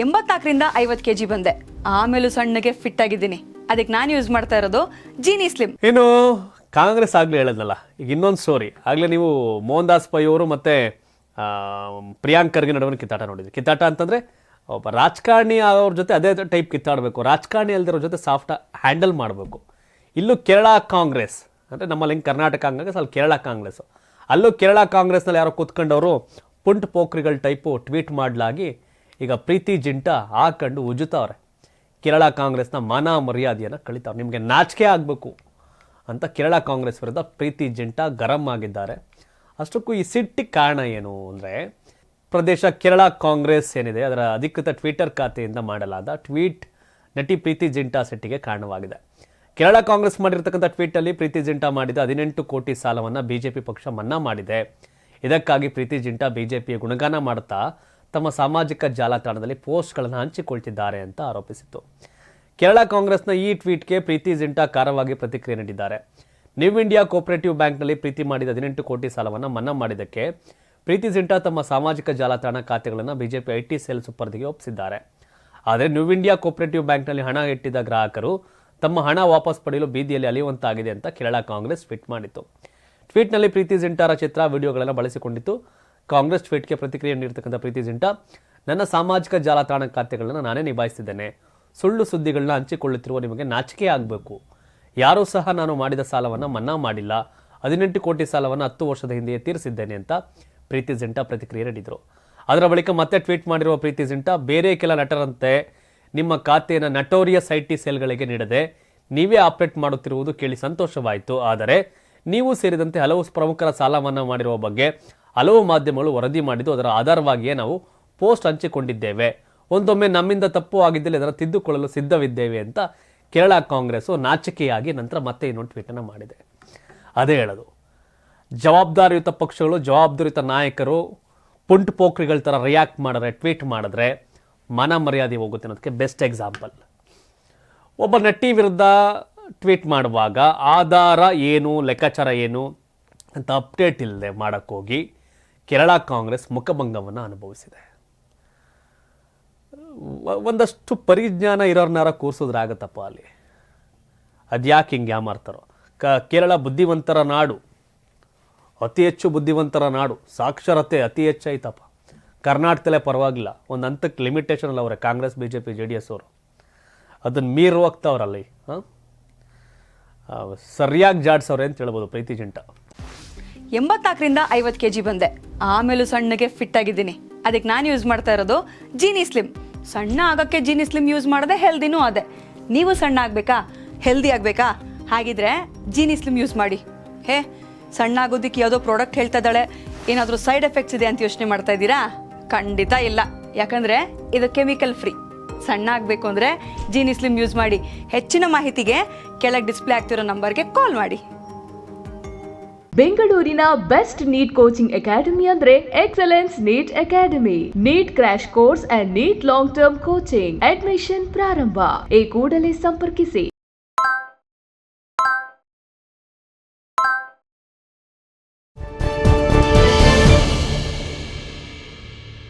84ರಿಂದ 50 kg ಬಂದೆ. ಆಮೇಲೂ ಸಣ್ಣಗೆ fit ಆಗಿದ್ದೀನಿ. ಅದಕ್ಕೆ ನಾನು ಯೂಸ್ ಮಾಡ್ತಾ ಇರೋದು ಜೀನಿ ಸ್ಲಿಮ್. ಏನು ಕಾಂಗ್ರೆಸ್ ಆಗ್ಲೇ ಹೇಳದ್ನಲ್ಲ, ಈಗ ಇನ್ನೊಂದು ಸ್ಟೋರಿ. ಆಗ್ಲೇ ನೀವು ಮೋಹನ್ ದಾಸ್ ಪೈ ಅವರು ಮತ್ತೆ ಪ್ರಿಯಾಂಕ್ ಖರ್ಗೆ ನಡುವಿನ ಕಿತ್ತಾಟ ನೋಡಿದ್ರಿ. ಕಿತ್ತಾಟ ಅಂತಂದ್ರೆ ಒಬ್ಬ ರಾಜಕಾರಣಿ ಅವ್ರ ಜೊತೆ ಅದೇ ಟೈಪ್ ಕಿತ್ತಾಡಬೇಕು, ರಾಜಕಾರಣಿ ಅಲ್ದಿರೋ ಜೊತೆ ಸಾಫ್ಟ್ ಹ್ಯಾಂಡಲ್ ಮಾಡಬೇಕು. ಇಲ್ಲೂ ಕೇರಳ ಕಾಂಗ್ರೆಸ್ ಅಂದರೆ ನಮ್ಮಲ್ಲಿ ಹಿಂಗೆ ಕರ್ನಾಟಕ ಕಾಂಗ್ರೆಸ್, ಅಲ್ಲಿ ಕೇರಳ ಕಾಂಗ್ರೆಸ್. ಅಲ್ಲೂ ಕೇರಳ ಕಾಂಗ್ರೆಸ್ನಲ್ಲಿ ಯಾರೋ ಕೂತ್ಕೊಂಡವರು ಪುಂಟ್ ಪೋಖ್ರಿಗಳ ಟೈಪು ಟ್ವೀಟ್ ಮಾಡಲಾಗಿ ಈಗ ಪ್ರೀತಿ ಜಿಂಟಾ ಹಾಕೊಂಡು ಉಜುತ್ತವ್ರೆ. ಕೇರಳ ಕಾಂಗ್ರೆಸ್ನ ಮಾನ ಮರ್ಯಾದೆಯನ್ನು ಕಳಿತಾವ್ರೆ. ನಿಮಗೆ ನಾಚಿಕೆ ಆಗಬೇಕು ಅಂತ ಕೇರಳ ಕಾಂಗ್ರೆಸ್ ವಿರುದ್ಧ ಪ್ರೀತಿ ಜಿಂಟಾ ಗರಂ ಆಗಿದ್ದಾರೆ. ಅಷ್ಟಕ್ಕೂ ಈ ಸಿಟ್ಟಿಗೆ ಕಾರಣ ಏನು ಅಂದರೆ, ಪ್ರದೇಶ ಕೇರಳ ಕಾಂಗ್ರೆಸ್ ಏನಿದೆ ಅದರ ಅಧಿಕೃತ ಟ್ವಿಟರ್ ಖಾತೆಯಿಂದ ಮಾಡಲಾದ ಟ್ವೀಟ್ ನಟಿ ಪ್ರೀತಿ ಜಿಂಟಾ ಸಿಟ್ಟಿಗೆ ಕಾರಣವಾಗಿದೆ. ಕೇರಳ ಕಾಂಗ್ರೆಸ್ ಮಾಡಿರ್ತಕ್ಕಂಥ ಟ್ವೀಟಲ್ಲಿ ಪ್ರೀತಿ ಜಿಂಟಾ ಮಾಡಿದ 18 ಕೋಟಿ ಸಾಲವನ್ನು ಬಿಜೆಪಿ ಪಕ್ಷ ಮನ್ನಾ ಮಾಡಿದೆ. ಇದಕ್ಕಾಗಿ ಪ್ರೀತಿ ಜಿಂಟಾ ಬಿಜೆಪಿಯ ಗುಣಗಾನ ಮಾಡುತ್ತಾ ತಮ್ಮ ಸಾಮಾಜಿಕ ಜಾಲತಾಣದಲ್ಲಿ ಪೋಸ್ಟ್ಗಳನ್ನು ಹಂಚಿಕೊಳ್ತಿದ್ದಾರೆ ಅಂತ ಆರೋಪಿಸಿತ್ತು. ಕೇರಳ ಕಾಂಗ್ರೆಸ್ನ ಈ ಟ್ವೀಟ್ಗೆ ಪ್ರೀತಿ ಜಿಂಟಾ ಖಾರವಾಗಿ ಪ್ರತಿಕ್ರಿಯೆ ನೀಡಿದ್ದಾರೆ. ನ್ಯೂ ಇಂಡಿಯಾ ಕೋಆಪರೇಟಿವ್ ಬ್ಯಾಂಕ್ನಲ್ಲಿ ಪ್ರೀತಿ ಮಾಡಿದ 18 ಕೋಟಿ ಸಾಲವನ್ನು ಮನ್ನಾ ಮಾಡಿದ್ದಕ್ಕೆ ಪ್ರೀತಿ ಜಿಂಟಾ ತಮ್ಮ ಸಾಮಾಜಿಕ ಜಾಲತಾಣ ಖಾತೆಗಳನ್ನು ಬಿಜೆಪಿ ಐಟಿ ಸೆಲ್ ಸುಪರ್ದಿಗೆ ಒಪ್ಪಿಸಿದ್ದಾರೆ. ಆದರೆ ನ್ಯೂ ಇಂಡಿಯಾ ಕೋಆಪರೇಟಿವ್ ಬ್ಯಾಂಕ್ನಲ್ಲಿ ಹಣ ಇಟ್ಟಿದ್ದ ಗ್ರಾಹಕರು ತಮ್ಮ ಹಣ ವಾಪಸ್ ಪಡೆಯಲು ಬೀದಿಯಲ್ಲಿ ಅಲಿಯುವಂತಾಗಿದೆ ಅಂತ ಕೇರಳ ಕಾಂಗ್ರೆಸ್ ಟ್ವೀಟ್ ಮಾಡಿತ್ತು. ಟ್ವೀಟ್ನಲ್ಲಿ ಪ್ರೀತಿ ಜಿಂಟಾರ ಚಿತ್ರ, ವಿಡಿಯೋಗಳನ್ನು ಬಳಸಿಕೊಂಡಿತ್ತು. ಕಾಂಗ್ರೆಸ್ ಟ್ವೀಟ್ಗೆ ಪ್ರತಿಕ್ರಿಯೆ ನೀಡಿರ್ತಕ್ಕಂಥ ಪ್ರೀತಿ ಜಿಂಟಾ, ನನ್ನ ಸಾಮಾಜಿಕ ಜಾಲತಾಣ ಖಾತೆಗಳನ್ನು ನಾನೇ ನಿಭಾಯಿಸಿದ್ದೇನೆ. ಸುಳ್ಳು ಸುದ್ದಿಗಳನ್ನ ಹಂಚಿಕೊಳ್ಳುತ್ತಿರುವ ನಿಮಗೆ ನಾಚಿಕೆ ಆಗಬೇಕು. ಯಾರೂ ಸಹ ನಾನು ಮಾಡಿದ ಸಾಲವನ್ನು ಮನ್ನಾ ಮಾಡಿಲ್ಲ. 18 ಕೋಟಿ ಸಾಲವನ್ನು 10 ವರ್ಷದ ಹಿಂದೆಯೇ ತೀರಿಸಿದ್ದೇನೆ ಅಂತ ಪ್ರೀತಿ ಜಿಂಟಾ ಪ್ರತಿಕ್ರಿಯೆ ನೀಡಿದರು. ಅದರ ಬಳಿಕ ಮತ್ತೆ ಟ್ವೀಟ್ ಮಾಡಿರುವ ಪ್ರೀತಿ ಜಿಂಟಾ, ಬೇರೆ ಕೆಲ ನಟರಂತೆ ನಿಮ್ಮ ಖಾತೆಯನ್ನು ನಟೋರಿಯಸ್ ಐಟಿ ಸೆಲ್ಗಳಿಗೆ ನೀಡದೆ ನೀವೇ ಆಪರೇಟ್ ಮಾಡುತ್ತಿರುವುದು ಕೇಳಿ ಸಂತೋಷವಾಯಿತು. ಆದರೆ ನೀವು ಸೇರಿದಂತೆ ಹಲವು ಪ್ರಮುಖರ ಸಾಲ ಮನ್ನಾ ಮಾಡಿರುವ ಬಗ್ಗೆ ಹಲವು ಮಾಧ್ಯಮಗಳು ವರದಿ ಮಾಡಿದ್ದು, ಅದರ ಆಧಾರವಾಗಿಯೇ ನಾವು ಪೋಸ್ಟ್ ಹಂಚಿಕೊಂಡಿದ್ದೇವೆ. ಒಂದೊಮ್ಮೆ ನಮ್ಮಿಂದ ತಪ್ಪು ಆಗಿದ್ದಲ್ಲಿ ಅದನ್ನು ತಿದ್ದುಕೊಳ್ಳಲು ಸಿದ್ಧವಿದ್ದೇವೆ ಅಂತ ಕೇರಳ ಕಾಂಗ್ರೆಸ್ ನಾಚಿಕೆಯಾಗಿ ನಂತರ ಮತ್ತೆ ಇನ್ನೊಂದು ಟ್ವೀಟನ್ನು ಮಾಡಿದೆ. ಅದೇ ಹೇಳೋದು, ಜವಾಬ್ದಾರಿಯುತ ಪಕ್ಷಗಳು, ಜವಾಬ್ದಾರಿಯುತ ನಾಯಕರು ಪುಂಟ್ ಪೋಖ್ರಿಗಳ ಥರ ರಿಯಾಕ್ಟ್ ಮಾಡಿದ್ರೆ, ಟ್ವೀಟ್ ಮಾಡಿದ್ರೆ ಮಾನ ಮರ್ಯಾದೆ ಹೋಗುತ್ತೆ ಅನ್ನೋದಕ್ಕೆ ಬೆಸ್ಟ್ ಎಕ್ಸಾಂಪಲ್. ಒಬ್ಬ ನಟಿ ವಿರುದ್ಧ ಟ್ವೀಟ್ ಮಾಡುವಾಗ ಆಧಾರ ಏನು, ಲೆಕ್ಕಾಚಾರ ಏನು ಅಂತ ಅಪ್ಡೇಟ್ ಇಲ್ಲದೆ ಮಾಡೋಕ್ಕೋಗಿ ಕೇರಳ ಕಾಂಗ್ರೆಸ್ ಮುಖಭಂಗವನ್ನು ಅನುಭವಿಸಿದೆ. ಒಂದಷ್ಟು ಪರಿಜ್ಞಾನ ಇರೋರ್ನಾರ ಕೂರಿಸೋದ್ರಾಗತ್ತಪ್ಪ ಅಲ್ಲಿ. ಅದ್ಯಾಕೆ ಹಿಂಗೆ ಯಾಮಾರ್ತಾರೋ. ಕೇರಳ ಬುದ್ಧಿವಂತರ ನಾಡು, ಅತಿ ಹೆಚ್ಚು ಬುದ್ಧಿವಂತರ ನಾಡು, ಸಾಕ್ಷರತೆ ಅತಿ ಹೆಚ್ಚೈತಪ್ಪ. ಕರ್ನಾಟಕದಲ್ಲೇ ಪರವಾಗಿಲ್ಲ, ಒಂದು ಹಂತಕ್ಕೆ ಲಿಮಿಟೇಷನಲ್ಲಿ ಅವರೇ ಕಾಂಗ್ರೆಸ್, ಬಿಜೆಪಿ, JDS ಅವರು ಅದನ್ನು ಮೀರಿ ಹೋಗ್ತಾವ್ರಲ್ಲಿ. ಸರಿಯಾಗಿ ಜಾಡ್ಸವ್ರೆ ಅಂತ ಹೇಳ್ಬೋದು ಪ್ರೀತಿ ಜಿಂಟಾ. 84ರಿಂದ 50 kg ಬಂದೆ. ಆಮೇಲೂ ಸಣ್ಣಗೆ ಫಿಟ್ ಆಗಿದ್ದೀನಿ. ಅದಕ್ಕೆ ನಾನು ಯೂಸ್ ಮಾಡ್ತಾ ಇರೋದು ಜೀನಿ ಸ್ಲಿಮ್. ಸಣ್ಣ ಆಗೋಕ್ಕೆ ಜೀನಿ ಸ್ಲಿಮ್ ಯೂಸ್ ಮಾಡಿದೆ, ಹೆಲ್ದಿನೂ ಅದೇ. ನೀವು ಸಣ್ಣ ಆಗಬೇಕಾ, ಹೆಲ್ದಿ ಆಗಬೇಕಾ? ಹಾಗಿದ್ರೆ ಜೀನಿ ಸ್ಲಿಮ್ ಯೂಸ್ ಮಾಡಿ. ಸಣ್ಣ ಆಗೋದಕ್ಕೆ ಯಾವುದೋ ಪ್ರಾಡಕ್ಟ್ ಹೇಳ್ತಾ ಇದ್ದಾಳೆ, ಏನಾದರೂ ಸೈಡ್ ಎಫೆಕ್ಟ್ಸ್ ಇದೆ ಅಂತ ಯೋಚನೆ ಮಾಡ್ತಾ ಇದ್ದೀರಾ? ಖಂಡಿತ ಇಲ್ಲ. ಯಾಕಂದರೆ ಇದು ಕೆಮಿಕಲ್ ಫ್ರೀ. ಸಣ್ಣ ಆಗಬೇಕು ಅಂದರೆ ಜೀನಿ ಸ್ಲಿಮ್ ಯೂಸ್ ಮಾಡಿ. ಹೆಚ್ಚಿನ ಮಾಹಿತಿಗೆ ಕೆಳಗೆ ಡಿಸ್ಪ್ಲೇ ಆಗ್ತಿರೋ ನಂಬರ್ಗೆ ಕಾಲ್ ಮಾಡಿ. ಬೆಂಗಳೂರಿನ ಬೆಸ್ಟ್ ನೀಟ್ ಕೋಚಿಂಗ್ ಅಕಾಡೆಮಿ ಅಂದ್ರೆ excellence NEET academy. NEET crash course and NEET long term coaching admission ಪ್ರಾರಂಭ. ಈ ಕೂಡಲೇ ಸಂಪರ್ಕಿಸಿ.